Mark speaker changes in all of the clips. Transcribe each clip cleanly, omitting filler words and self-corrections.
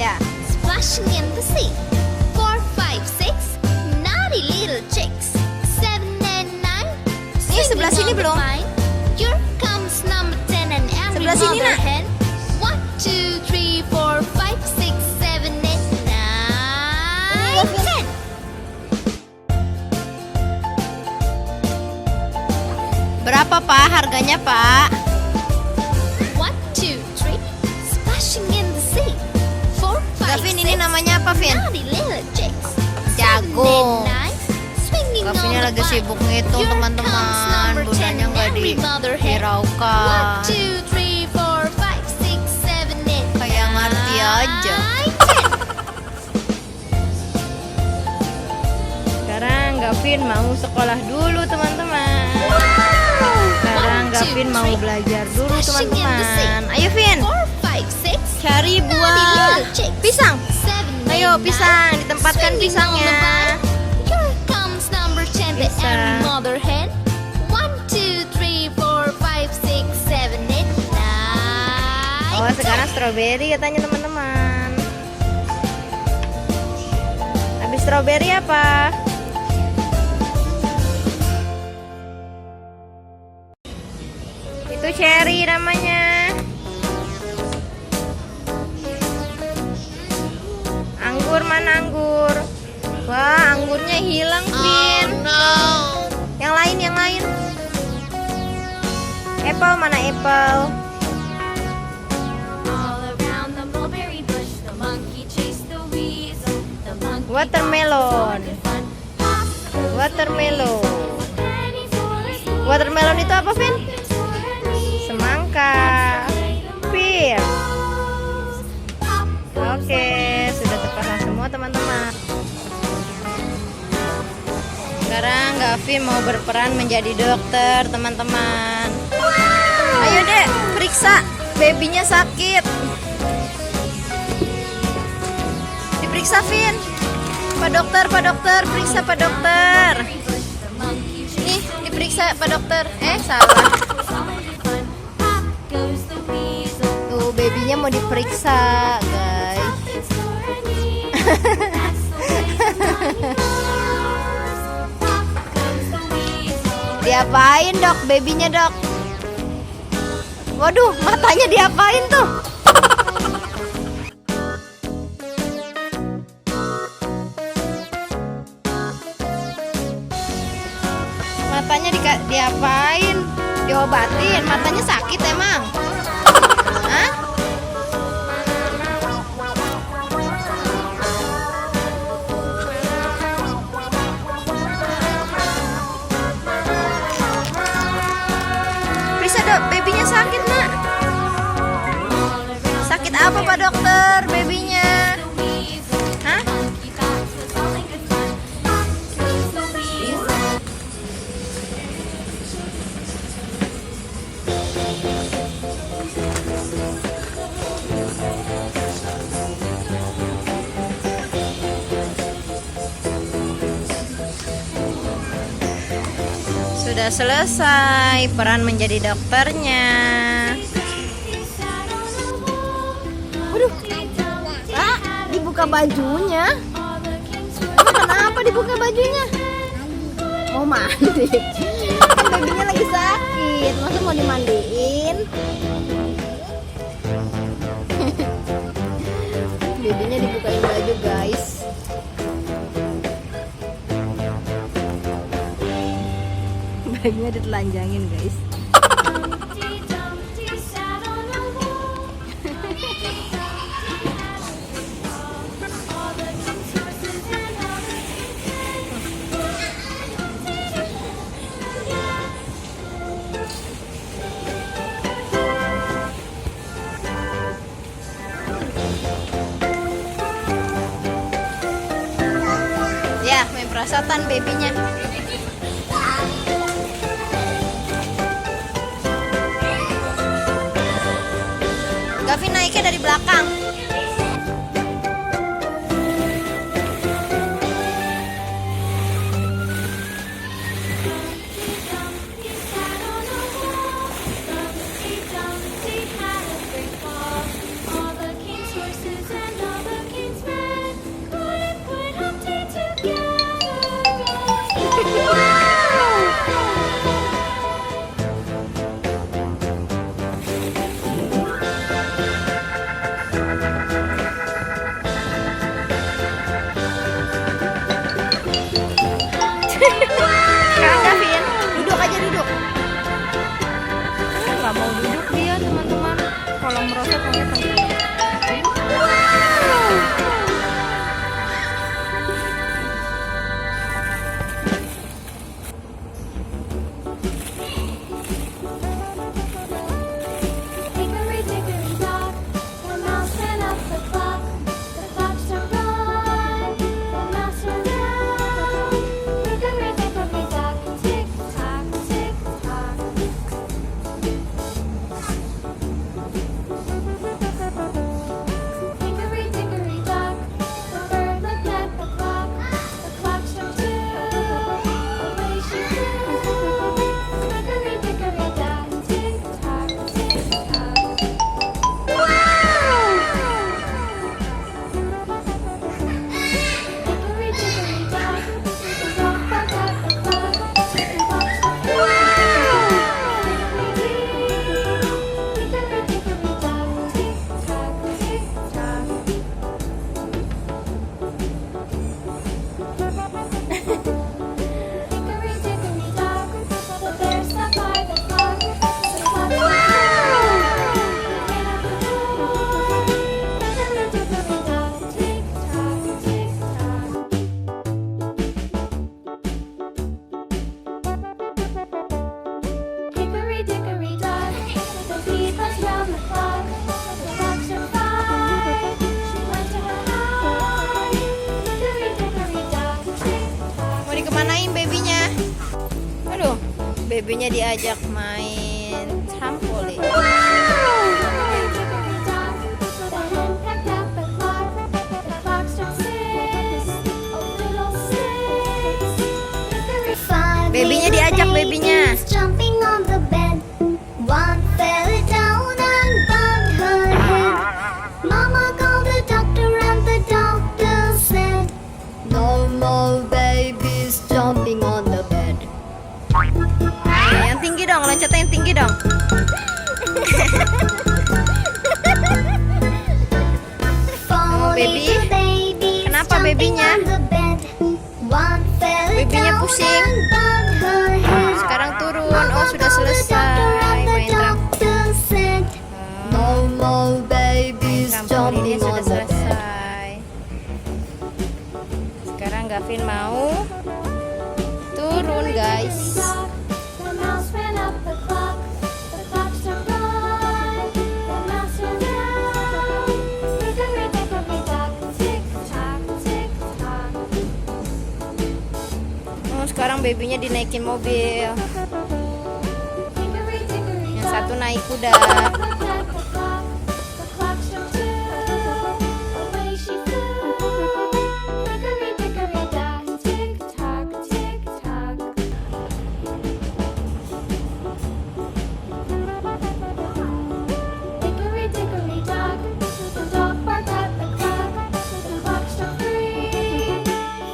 Speaker 1: Ya.
Speaker 2: Splashing in the sea. 4, 5, 6, naughty little chicks. 7 and 9,
Speaker 1: Ini sebelah sini belum?
Speaker 2: Here comes number 10 and every
Speaker 1: Sebelah sini,
Speaker 2: mother
Speaker 1: Nak.
Speaker 2: hen. 1, 2, 3, 4, 5, 6, 7, 8, 9, 10.
Speaker 1: Berapa Pak harganya Pak?
Speaker 2: 1, 2, 3, splashing in the sea. 4, 5,
Speaker 1: Gavin, ini namanya apa Vin?
Speaker 2: naughty little chicks.
Speaker 1: Jago.
Speaker 2: 7 and 9, swinging on
Speaker 1: Gavinnya
Speaker 2: the
Speaker 1: lagi
Speaker 2: vine.
Speaker 1: sibuk ngitung
Speaker 2: Here
Speaker 1: teman-teman.
Speaker 2: comes number 10
Speaker 1: Bundanya
Speaker 2: and
Speaker 1: nggak
Speaker 2: every mother hen. 1,
Speaker 1: dihiraukan.
Speaker 2: 2, 3, 4, 5, 6, 7, 8,
Speaker 1: Kayak ngerti aja.
Speaker 2: 10.
Speaker 1: Sekarang Gavin mau sekolah dulu teman-teman. Sekarang Gavin mau belajar dulu teman-teman. Ayo Vin,
Speaker 2: 4, 5, 6,
Speaker 1: cari buah pisang. Ayo pisang, ditempatkan pisangnya.
Speaker 2: Here comes number 10 the
Speaker 1: Pisang.
Speaker 2: every mother hen. 1, 2, 3, 4, 5, 6, 7, 8, 9.
Speaker 1: Oh sekarang stroberi katanya teman-teman. Habis stroberi apa? Itu cherry namanya. Anggur mana anggur? Wah anggurnya hilang Vin. Yang lain yang lain. Apple mana apple?
Speaker 3: All around the mulberry bush, the monkey chased the weasel. The monkey
Speaker 1: Watermelon.
Speaker 3: fun. Hop,
Speaker 1: Watermelon.
Speaker 3: penny for a school.
Speaker 1: Watermelon itu apa Vin? Semangka. Pir. Oke, sudah terpasang semua teman-teman. Sekarang Gavin mau berperan menjadi dokter teman-teman. Ayo dek, periksa. Babynya sakit. Diperiksa Vin. Pak dokter, periksa Pak dokter. Nih, diperiksa Pak dokter. Salah.
Speaker 3: Hop goes the weasel.
Speaker 1: Tuh, babynya mau diperiksa, guys.
Speaker 3: It's for me. That's the way the monkey goes. Hop goes the weasel.
Speaker 1: Diapain dok, babynya dok? Waduh, matanya diapain tuh? Matanya diapain? Diobatin, matanya sakit emang? Hah? Periksa dok, babynya sakit nak. Sakit apa Pak dokter, babynya? Hah?
Speaker 3: Monkey thought was all in good fun. Hop goes the weasel.
Speaker 1: Sudah selesai peran menjadi dokternya. Waduh, Pak, dibuka bajunya. Emang kenapa dibuka bajunya? Mau mandi. Kan babynya lagi sakit, masa mau dimandiin? Babynya dibukain baju guys. Babynya ditelanjangin guys.
Speaker 3: Humpty Dumpty sat on a wall. All the king's horses and all the king's
Speaker 1: Ya, main perasaan babynya. Gavin naiknya dari belakang.
Speaker 3: Humpty Dumpty had a great fall. All the king's horses and all the
Speaker 1: Babynya diajak main trampolin.
Speaker 3: The hen pecked at the clock. The clock struck 6. A little 6.
Speaker 2: Five
Speaker 1: Babynya
Speaker 2: little
Speaker 1: diajak, babynya.
Speaker 2: babies jumping on the bed. One fell down and bumped her head. Mama called the doctor and the doctor said, no more babies jumping on the bed.
Speaker 1: Yang tinggi dong, loncatnya yang tinggi dong.
Speaker 2: Four
Speaker 1: baby?
Speaker 2: little babies
Speaker 1: Kenapa
Speaker 2: jumping
Speaker 1: babynya?
Speaker 2: on the bed. One fell
Speaker 1: Babynya
Speaker 2: down
Speaker 1: pusing.
Speaker 2: and bumped her head.
Speaker 1: Sekarang turun. Oh, sudah selesai main trampolin.
Speaker 2: No more babies
Speaker 1: Trampolinnya
Speaker 2: jumping
Speaker 1: sudah
Speaker 2: on the bed.
Speaker 1: selesai. Sekarang Gavin mau turun, guys.
Speaker 3: The mouse ran up the clock. The clock struck 9. The mouse ran down. Hickory dickory dock. Tick tock, tick tock.
Speaker 1: Oh, sekarang babynya dinaikin mobil.
Speaker 3: Hickory dickory
Speaker 1: Yang
Speaker 3: dock.
Speaker 1: satu naik kuda.
Speaker 3: Looked at the clock. The clock struck 2. Away she flew. Hickory dickory dock. Tick tock, tick tock. Hickory dickory dock. The dog barked at the clock. The clock struck 3.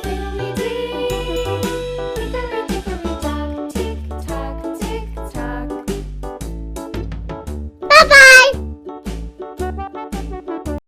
Speaker 3: Fiddly-dee. Hickory dickory dock. Tick tock, tick tock.
Speaker 2: Bye bye.